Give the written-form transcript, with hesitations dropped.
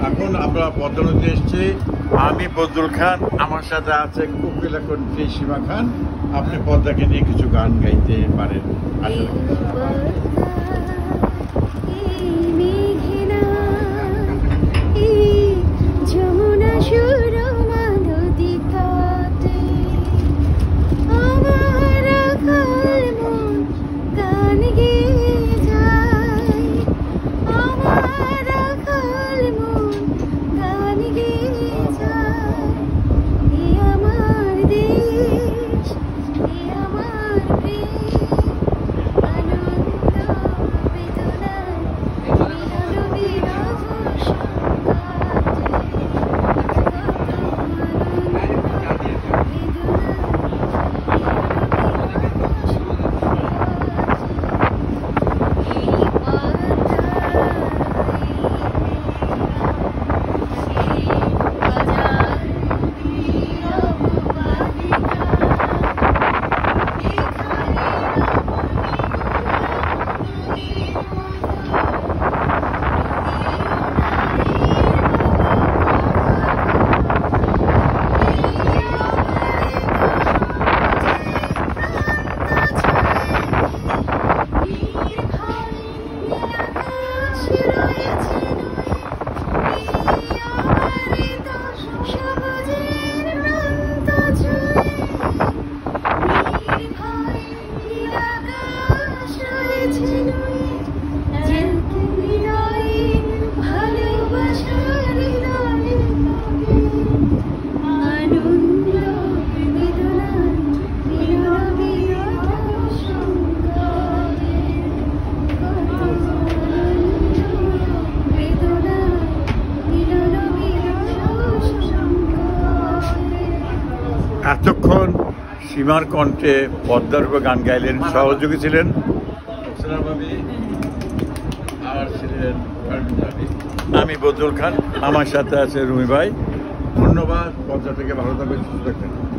এখন আমরা পদ্মনদী এসেছি। আমি বদরুল খান, আমার সাথে আছে কোকিলা কণ্ঠী সীমা খান। আপনি পদ্মাকে নিয়ে কিছু গান গাইতে পারেন। এতক্ষণ সীমার কণ্ঠে পদ্মার উপর গান গাইলেন, সহযোগী ছিলেন আর ছিলেন আমি বদরুল খান, আমার সাথে আছে রুমি ভাই। ধন্যবাদ। পদ্মা থেকে ভালো থাকবেন, সুস্থ থাকবেন।